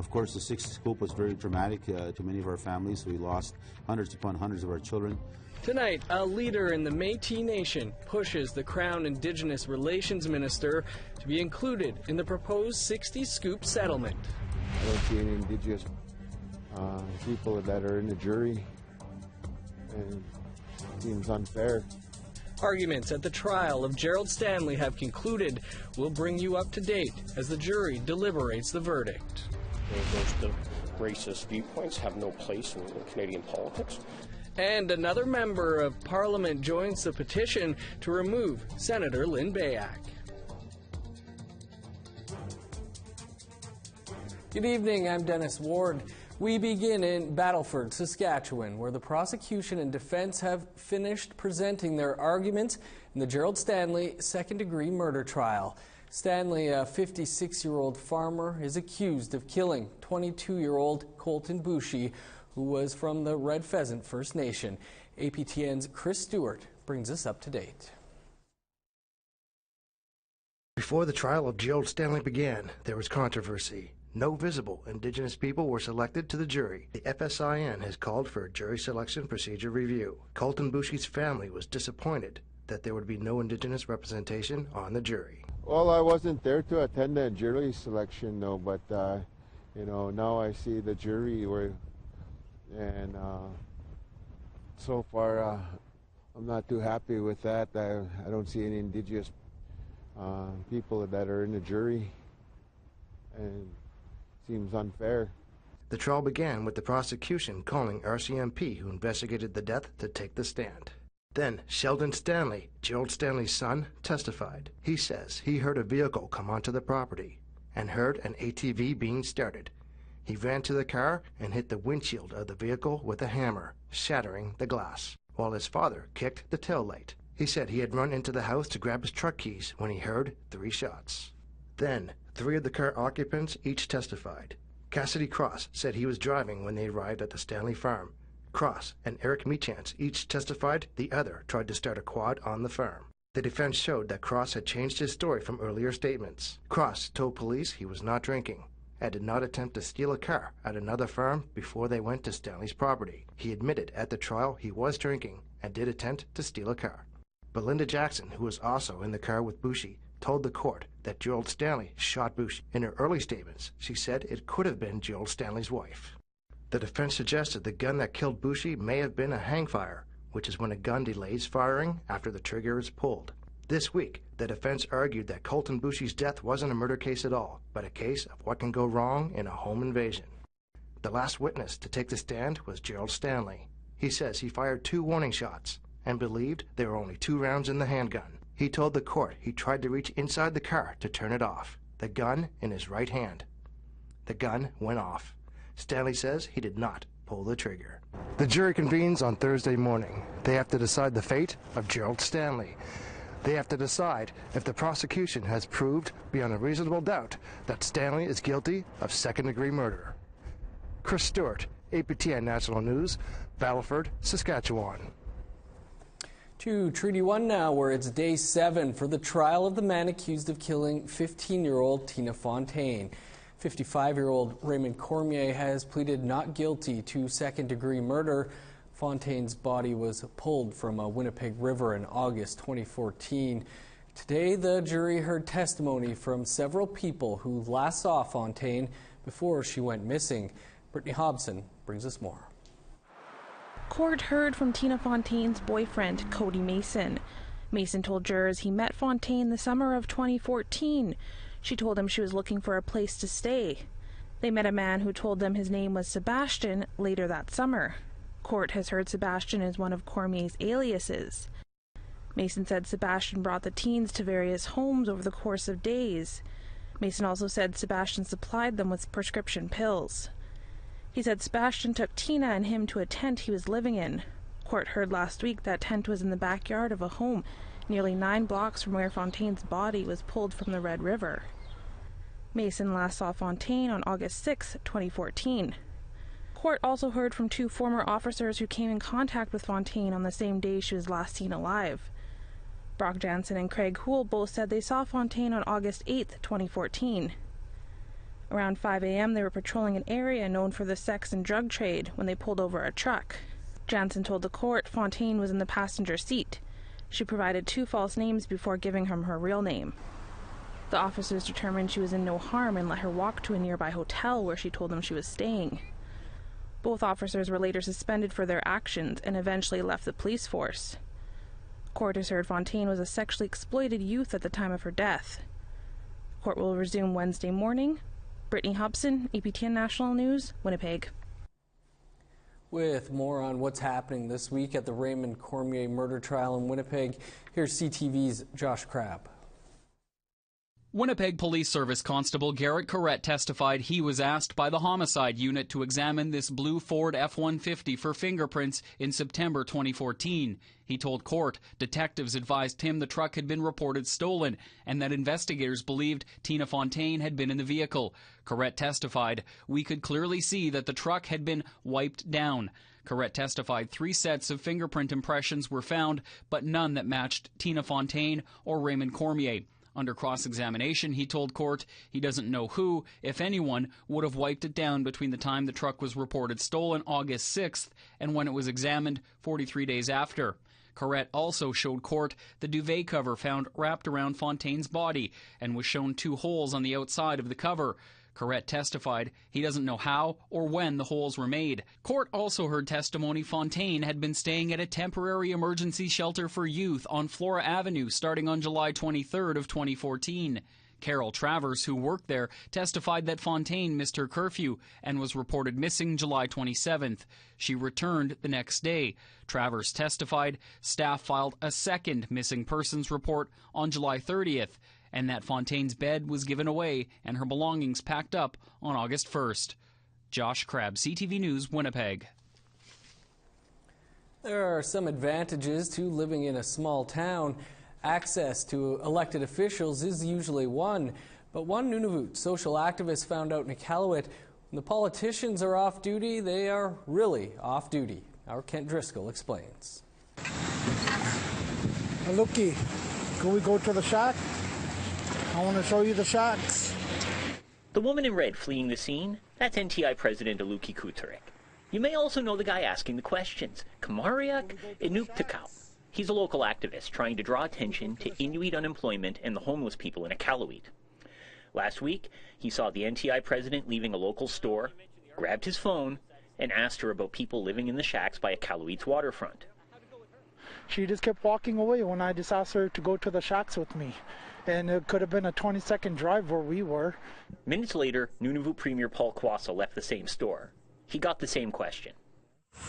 Of course, the Sixties Scoop was very dramatic to many of our families. We lost hundreds upon hundreds of our children. Tonight, a leader in the Metis Nation pushes the Crown-Indigenous Relations Minister to be included in the proposed Sixties Scoop settlement. I don't see any Indigenous people that are in the jury, and it seems unfair. Arguments at the trial of Gerald Stanley have concluded. We'll bring you up to date as the jury deliberates the verdict. Those racist viewpoints have no place in Canadian politics. And another member of Parliament joins the petition to remove Senator Lynn Beyak. Good evening, I'm Dennis Ward. We begin in Battleford, Saskatchewan, where the prosecution and defense have finished presenting their arguments in the Gerald Stanley second-degree murder trial. Stanley, a 56-year-old farmer, is accused of killing 22-year-old Colton Boushie, who was from the Red Pheasant First Nation. APTN's Chris Stewart brings us up to date. Before the trial of Gerald Stanley began, there was controversy. No visible Indigenous people were selected to the jury. The FSIN has called for a jury selection procedure review. Colton Boushie's family was disappointed that there would be no Indigenous representation on the jury. Well, I wasn't there to attend the jury selection, no, but now I see the jury and so far I'm not too happy with that. I don't see any Indigenous people that are in the jury, and seems unfair. The trial began with the prosecution calling RCMP, who investigated the death, to take the stand. Then Sheldon Stanley, Gerald Stanley's son, testified. He says he heard a vehicle come onto the property and heard an ATV being started. He ran to the car and hit the windshield of the vehicle with a hammer, shattering the glass, while his father kicked the taillight. He said he had run into the house to grab his truck keys when he heard 3 shots. Then 3 of the car occupants each testified. Cassidy Cross said he was driving when they arrived at the Stanley farm. Cross and Eric Meachance each testified the other tried to start a quad on the farm. The defense showed that Cross had changed his story from earlier statements. Cross told police he was not drinking and did not attempt to steal a car at another farm before they went to Stanley's property. He admitted at the trial he was drinking and did attempt to steal a car. Belinda Jackson, who was also in the car with Boushie, told the court that Gerald Stanley shot Boushie. In her early statements, she said it could have been Gerald Stanley's wife. The defense suggested the gun that killed Boushie may have been a hangfire, which is when a gun delays firing after the trigger is pulled. This week, the defense argued that Colton Boushie's death wasn't a murder case at all, but a case of what can go wrong in a home invasion. The last witness to take the stand was Gerald Stanley. He says he fired 2 warning shots and believed there were only 2 rounds in the handgun. He told the court he tried to reach inside the car to turn it off, the gun in his right hand. The gun went off. Stanley says he did not pull the trigger. The jury convenes on Thursday morning. They have to decide the fate of Gerald Stanley. They have to decide if the prosecution has proved beyond a reasonable doubt that Stanley is guilty of second-degree murder. Chris Stewart, APTN National News, Battleford, Saskatchewan. To Treaty 1 now, where it's day 7 for the trial of the man accused of killing 15-year-old Tina Fontaine. 55-year-old Raymond Cormier has pleaded not guilty to second-degree murder. Fontaine's body was pulled from a Winnipeg River in August 2014. Today, the jury heard testimony from several people who last saw Fontaine before she went missing. Brittany Hobson brings us more. Court heard from Tina Fontaine's boyfriend, Cody Mason. Mason told jurors he met Fontaine the summer of 2014. She told him she was looking for a place to stay. They met a man who told them his name was Sebastian later that summer. Court has heard Sebastian is one of Cormier's aliases. Mason said Sebastian brought the teens to various homes over the course of days. Mason also said Sebastian supplied them with prescription pills. He said Sebastian took Tina and him to a tent he was living in. Court heard last week that tent was in the backyard of a home nearly 9 blocks from where Fontaine's body was pulled from the Red River. Mason last saw Fontaine on August 6, 2014. Court also heard from 2 former officers who came in contact with Fontaine on the same day she was last seen alive. Brock Jansen and Craig Houle both said they saw Fontaine on August 8, 2014. Around 5 a.m., they were patrolling an area known for the sex and drug trade when they pulled over a truck. Jansen told the court Fontaine was in the passenger seat. She provided 2 false names before giving him her real name. The officers determined she was in no harm and let her walk to a nearby hotel where she told them she was staying. Both officers were later suspended for their actions and eventually left the police force. Court has heard Fontaine was a sexually exploited youth at the time of her death. Court will resume Wednesday morning. Brittany Hobson, APTN National News, Winnipeg. With more on what's happening this week at the Raymond Cormier murder trial in Winnipeg, here's CTV's Josh Crabb. Winnipeg Police Service Constable Garrett Corrett testified he was asked by the homicide unit to examine this blue Ford F-150 for fingerprints in September 2014. He told court detectives advised him the truck had been reported stolen and that investigators believed Tina Fontaine had been in the vehicle. Corrett testified, "We could clearly see that the truck had been wiped down." Corrett testified 3 sets of fingerprint impressions were found, but none that matched Tina Fontaine or Raymond Cormier. Under cross-examination, he told court he doesn't know who, if anyone, would have wiped it down between the time the truck was reported stolen August 6th and when it was examined 43 days after. Corrett also showed court the duvet cover found wrapped around Fontaine's body and was shown 2 holes on the outside of the cover. Corrett testified he doesn't know how or when the holes were made. Court also heard testimony Fontaine had been staying at a temporary emergency shelter for youth on Flora Avenue starting on July 23rd of 2014. Carol Travers, who worked there, testified that Fontaine missed her curfew and was reported missing July 27th. She returned the next day. Travers testified staff filed a second missing persons report on July 30th. And that Fontaine's bed was given away and her belongings packed up on August 1st. Josh Crabb, CTV News, Winnipeg. There are some advantages to living in a small town. Access to elected officials is usually one. But one Nunavut social activist found out in Iqaluit, when the politicians are off duty, they are really off duty. Our Kent Driscoll explains. Aluki, can we go to the shack? I want to show you the shacks. The woman in red fleeing the scene, that's NTI President Aluki Kutarek. You may also know the guy asking the questions, Kamariak Inuktakau. He's a local activist trying to draw attention to Inuit unemployment and the homeless people in Iqaluit. Last week, he saw the NTI president leaving a local store, grabbed his phone, and asked her about people living in the shacks by Iqaluit's waterfront. She just kept walking away when I just asked her to go to the shacks with me. And it could have been a 20-second drive where we were. Minutes later, Nunavut Premier Paul Kwasa left the same store. He got the same question.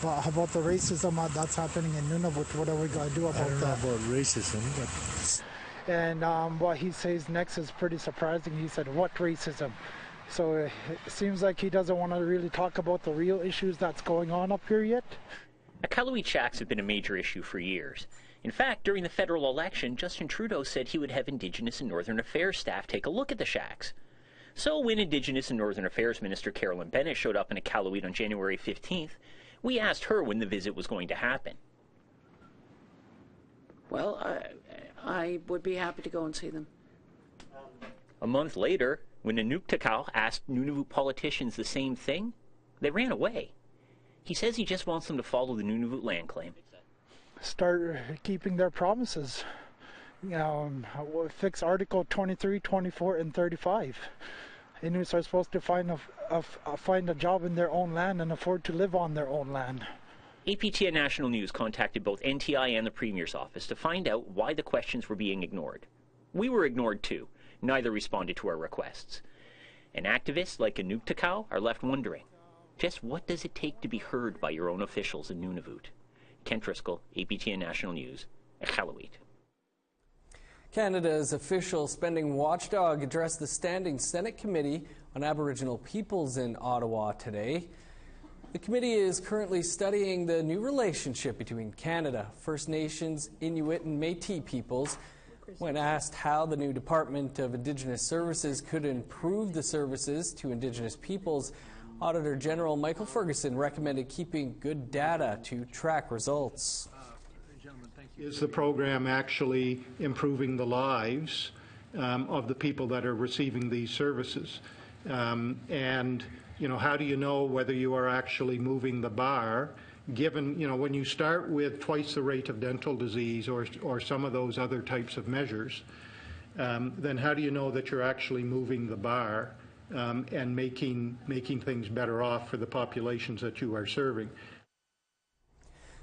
But how about the racism that's happening in Nunavut? What are we going to do about that? I don't know about racism, but... And what he says next is pretty surprising. He said, what racism? So it seems like he doesn't want to really talk about the real issues that's going on up here yet. Iqaluit shacks have been a major issue for years. In fact, during the federal election, Justin Trudeau said he would have Indigenous and Northern Affairs staff take a look at the shacks. So when Indigenous and Northern Affairs Minister Carolyn Bennett showed up in Iqaluit on January 15th, we asked her when the visit was going to happen. Well, I would be happy to go and see them. A month later, when Inuktakau asked Nunavut politicians the same thing, they ran away. He says he just wants them to follow the Nunavut land claim. Start keeping their promises. Fix Article 23, 24, and 35. Inuits are supposed to find a job in their own land and afford to live on their own land. APTN National News contacted both NTI and the Premier's office to find out why the questions were being ignored. We were ignored too. Neither responded to our requests. And activists like Inuktakau are left wondering, just what does it take to be heard by your own officials in Nunavut? Kent Driscoll, APTN National News, Iqaluit. Canada's official spending watchdog addressed the Standing Senate Committee on Aboriginal Peoples in Ottawa today. The committee is currently studying the new relationship between Canada, First Nations, Inuit and Métis peoples. When asked how the new Department of Indigenous Services could improve the services to Indigenous peoples, Auditor General Michael Ferguson recommended keeping good data to track results. Is the program actually improving the lives of the people that are receiving these services? And, how do you know whether you are actually moving the bar, given, when you start with twice the rate of dental disease or some of those other types of measures, then how do you know that you're actually moving the bar and making things better off for the populations that you are serving?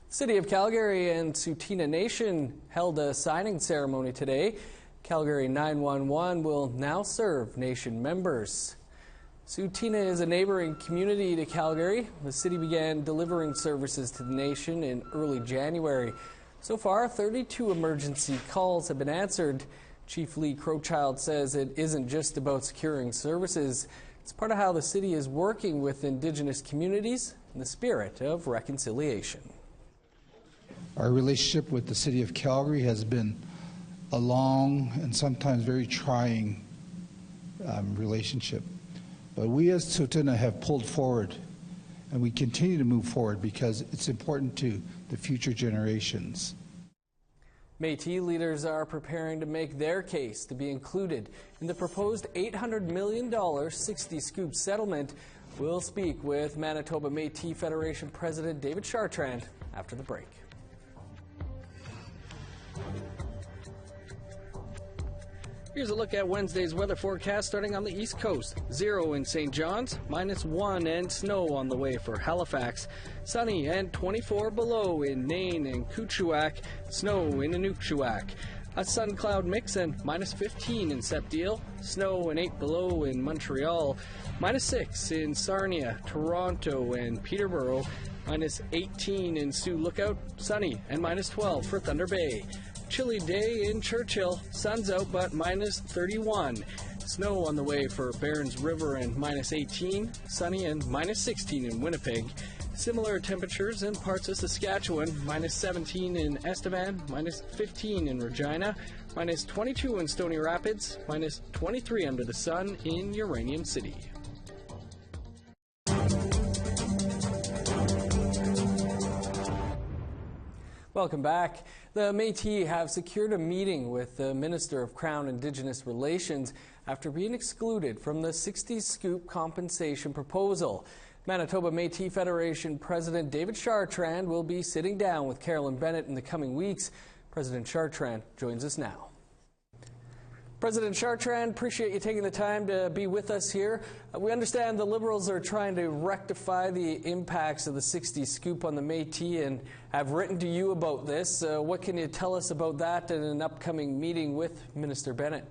City of Calgary and Tsuu T'ina Nation held a signing ceremony today. Calgary 911 will now serve Nation members. Tsuu T'ina is a neighboring community to Calgary. The city began delivering services to the nation in early January. So far, 32 emergency calls have been answered. Chief Lee Crowchild says it isn't just about securing services. It's part of how the city is working with Indigenous communities in the spirit of reconciliation. Our relationship with the City of Calgary has been a long and sometimes very trying relationship. But we as Tsuu T'ina have pulled forward, and we continue to move forward because it's important to the future generations. Métis leaders are preparing to make their case to be included in the proposed $800 million Sixties Scoop settlement. We'll speak with Manitoba Métis Federation President David Chartrand after the break. Here's a look at Wednesday's weather forecast starting on the East Coast. 0 in St. John's, -1 and snow on the way for Halifax. Sunny and 24 below in Nain and Kuchouak. Snow in Inukjuak. A sun cloud mix and -15 in Sept-Îles. Snow and 8 below in Montreal. -6 in Sarnia, Toronto and Peterborough. -18 in Sioux Lookout. Sunny and -12 for Thunder Bay. Chilly day in Churchill, sun's out but -31. Snow on the way for Barons River and -18. Sunny and -16 in Winnipeg. Similar temperatures in parts of Saskatchewan, -17 in Estevan, -15 in Regina, -22 in Stony Rapids, -23 under the sun in Uranium City. Welcome back. The Métis have secured a meeting with the Minister of Crown-Indigenous Relations after being excluded from the Sixties Scoop compensation proposal. Manitoba Métis Federation President David Chartrand will be sitting down with Carolyn Bennett in the coming weeks. President Chartrand joins us now. President Chartrand, appreciate you taking the time to be with us here. We understand the Liberals are trying to rectify the impacts of the 60 Scoop on the Métis and have written to you about this. What can you tell us about that and an upcoming meeting with Minister Bennett?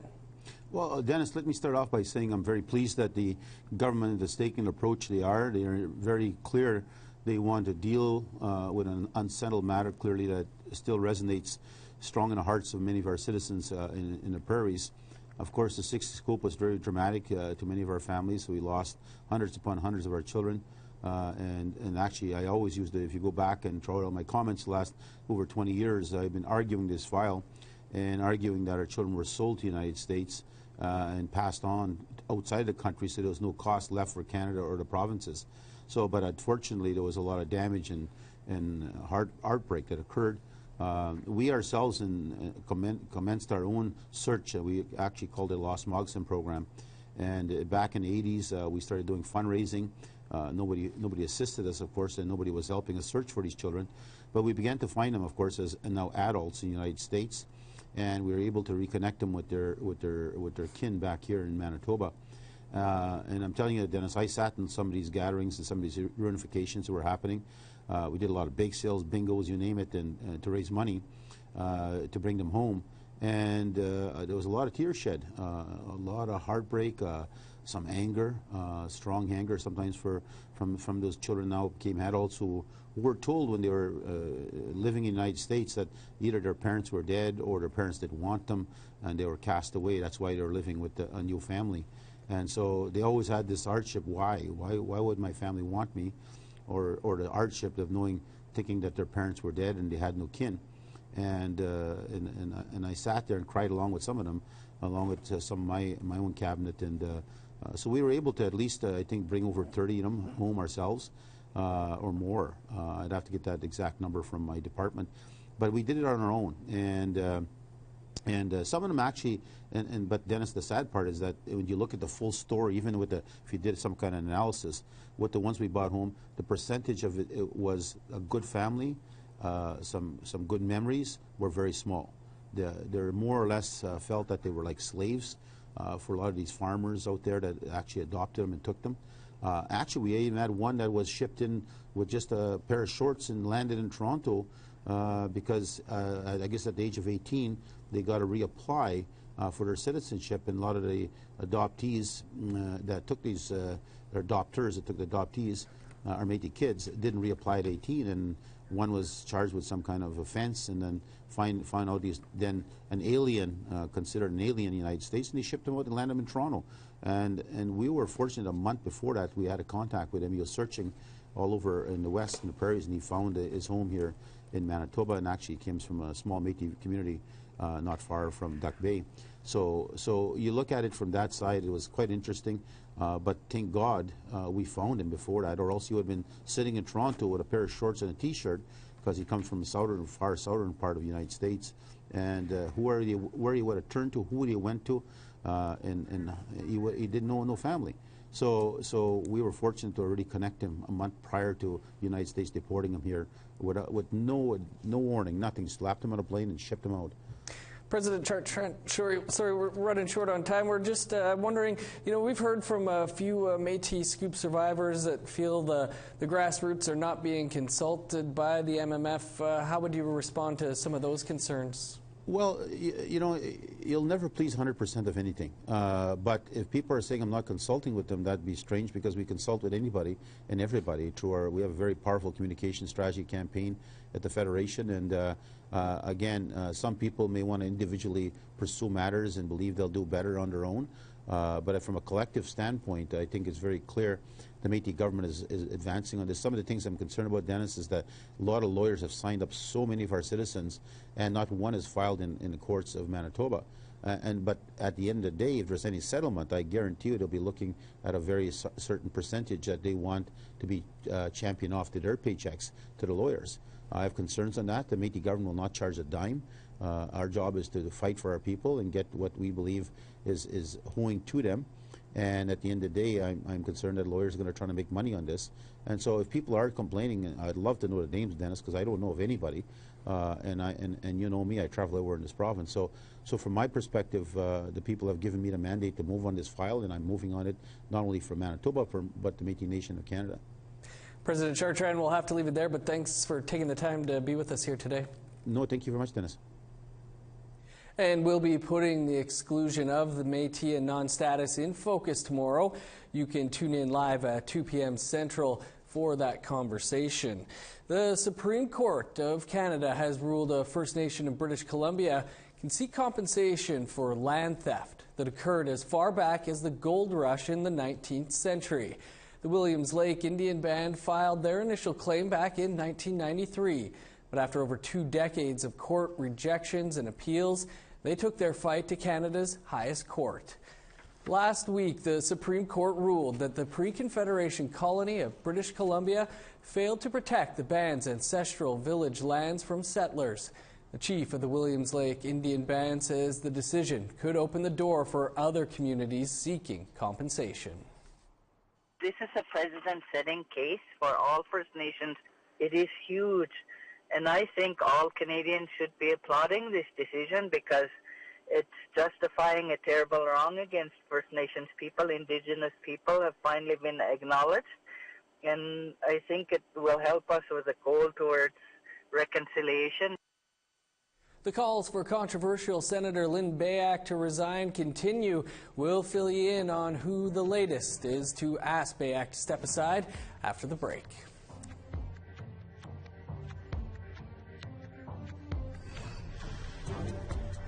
Well, Dennis, let me start off by saying I'm very pleased that the government is taking the approach they are. They are very clear they want to deal with an unsettled matter, clearly that still resonates strong in the hearts of many of our citizens in the prairies. Of course, the 60 Scoop was very dramatic to many of our families. We lost hundreds upon hundreds of our children. And actually, I always use if you go back and throw out my comments the last over 20 years, I've been arguing this file and arguing that our children were sold to the United States and passed on outside the country, so there was no cost left for Canada or the provinces. So, but unfortunately, there was a lot of damage and heartbreak that occurred. We ourselves commenced our own search. We actually called it Lost Mogson program. And back in the 80s, we started doing fundraising. Nobody assisted us, of course, and nobody was helping us search for these children. But we began to find them, of course, as now adults in the United States. And we were able to reconnect them with their kin back here in Manitoba. And I'm telling you, Dennis, I sat in some of these gatherings and some of these reunifications that were happening. We did a lot of bake sales, bingos, you name it, and to raise money to bring them home. And there was a lot of tears shed, a lot of heartbreak, some anger, strong anger sometimes from those children now became adults who were told when they were living in the United States that either their parents were dead or their parents didn't want them and they were cast away. That's why they were living with a new family. And so they always had this hardship. Why would my family want me? Or the hardship of thinking that their parents were dead and they had no kin. And I sat there and cried along with some of them, along with some of my own cabinet. And so we were able to at least, I think, bring over 30 of them home ourselves or more. I'd have to get that exact number from my department. But we did it on our own. And And some of them actually, but Dennis, the sad part is that when you look at the full story, even with if you did some kind of analysis, with the ones we brought home, the percentage of it was a good family, some good memories were very small. They're more or less felt that they were like slaves for a lot of these farmers out there that actually adopted them and took them. Actually, we even had one that was shipped in with just a pair of shorts and landed in Toronto because I guess at the age of 18, they got to reapply for their citizenship, and a lot of the adoptees that took these, or adopters that took the adoptees, or Métis kids, didn't reapply at 18, and one was charged with some kind of offense, and then find out he's then an alien, considered an alien in the United States, and they shipped him out and landed him in Toronto. And we were fortunate a month before that we had a contact with him. He was searching all over in the west, in the prairies, and he found his home here in Manitoba, and actually he comes from a small Métis community not far from Duck Bay. So you look at it from that side, it was quite interesting, but thank God we found him before that, or else he would have been sitting in Toronto with a pair of shorts and a t-shirt, because he comes from the far southern part of the United States. And where he would have turned to, who he went to, and he didn't know no family. So we were fortunate to already connect him a month prior to the United States deporting him here with no warning, nothing. Slapped him on a plane and shipped him out. President Trent, sorry, we're running short on time. We're just wondering, we've heard from a few Métis Scoop survivors that feel the grassroots are not being consulted by the MMF. How would you respond to some of those concerns? Well, you'll never please 100% of anything. But if people are saying I'm not consulting with them, that'd be strange, because we consult with anybody and everybody through we have a very powerful communication strategy campaign at the Federation. And again, some people may want to individually pursue matters and believe they'll do better on their own. But from a collective standpoint, I think it's very clear the Métis government is advancing on this. Some of the things I'm concerned about, Dennis, is that a lot of lawyers have signed up so many of our citizens, and not one is filed in the courts of Manitoba. But at the end of the day, if there's any settlement, I guarantee you they'll be looking at a very certain percentage that they want to be championed off to their paychecks to the lawyers. I have concerns on that. The Métis government will not charge a dime. Our job is to fight for our people and get what we believe is owing to them. And at the end of the day, I'm concerned that lawyers are going to try to make money on this. And so if people are complaining, I'd love to know the names, Dennis, because I don't know of anybody. And you know me, I travel everywhere in this province. So from my perspective, the people have given me the mandate to move on this file, and I'm moving on it not only for Manitoba, but the Métis Nation of Canada. President Chartrand, we'll have to leave it there, but thanks for taking the time to be with us here today. No, thank you very much, Dennis. And we'll be putting the exclusion of the Métis and non-status in focus tomorrow. You can tune in live at 2 p.m. Central for that conversation. The Supreme Court of Canada has ruled a First Nation of British Columbia can seek compensation for land theft that occurred as far back as the gold rush in the 19th century. The Williams Lake Indian Band filed their initial claim back in 1993. But after over 2 decades of court rejections and appeals, they took their fight to Canada's highest court. Last week, the Supreme Court ruled that the pre-Confederation colony of British Columbia failed to protect the band's ancestral village lands from settlers. The chief of the Williams Lake Indian Band says the decision could open the door for other communities seeking compensation. This is a precedent-setting case for all First Nations. It is huge. And I think all Canadians should be applauding this decision, because it's justifying a terrible wrong against First Nations people. Indigenous people have finally been acknowledged. And I think it will help us with a goal towards reconciliation. The calls for controversial Senator Lynn Beyak to resign continue. We'll fill you in on who the latest is to ask Beyak to step aside after the break.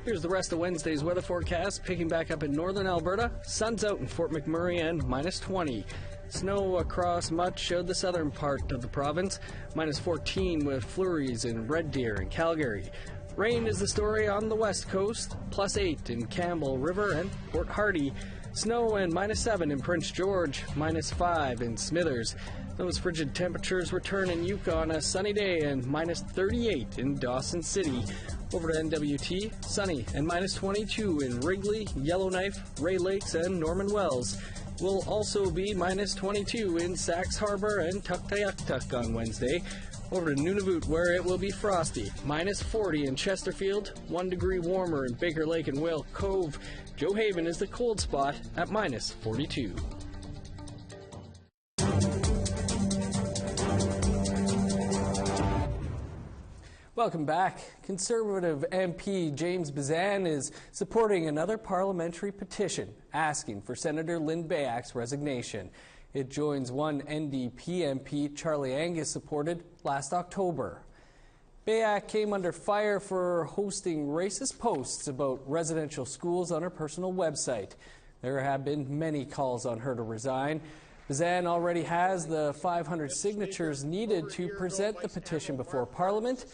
Here's the rest of Wednesday's weather forecast. Picking back up in northern Alberta. Sun's out in Fort McMurray and -20. Snow across much of the southern part of the province. -14 with flurries in Red Deer and Calgary. Rain is the story on the west coast. +8 in Campbell River and Port Hardy. Snow and -7 in Prince George. -5 in Smithers. Those frigid temperatures return in Yucca on a sunny day and minus 38 in Dawson City. Over to NWT, sunny and minus 22 in Wrigley, Yellowknife, Ray Lakes, and Norman Wells. Will also be minus 22 in Sax Harbor and Tuktoyaktuk on Wednesday. Over to Nunavut, where it will be frosty. Minus 40 in Chesterfield, 1 degree warmer in Baker Lake and Whale Cove. Joe Haven is the cold spot at minus 42. Welcome back. Conservative MP James Bezan is supporting another parliamentary petition asking for Senator Lynn Beyak's resignation. It joins one NDP MP Charlie Angus supported last October. Beyak came under fire for hosting racist posts about residential schools on her personal website. There have been many calls on her to resign. Bezan already has the 500 signatures needed to present the petition before Parliament.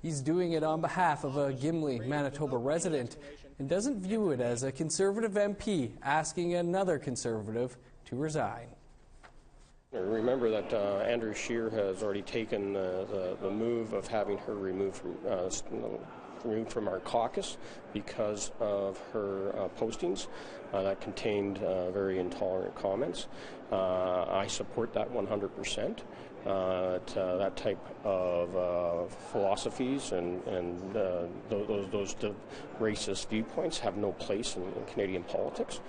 He's doing it on behalf of a Gimli, Manitoba resident and doesn't view it as a Conservative MP asking another Conservative to resign. Remember that Andrew Scheer has already taken the move of having her removed from our caucus because of her postings that contained very intolerant comments. I support that 100%. That type of philosophies and those racist viewpoints have no place in Canadian politics.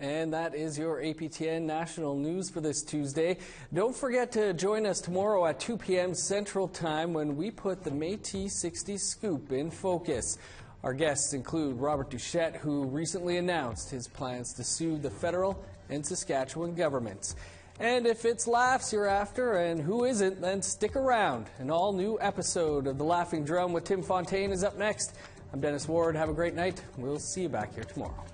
And that is your APTN National News for this Tuesday. Don't forget to join us tomorrow at 2 p.m. Central Time when we put the Métis Sixties Scoop in focus. Our guests include Robert Duchette, who recently announced his plans to sue the federal and Saskatchewan governments. And if it's laughs you're after, and who isn't, then stick around. An all-new episode of The Laughing Drum with Tim Fontaine is up next. I'm Dennis Ward. Have a great night. We'll see you back here tomorrow.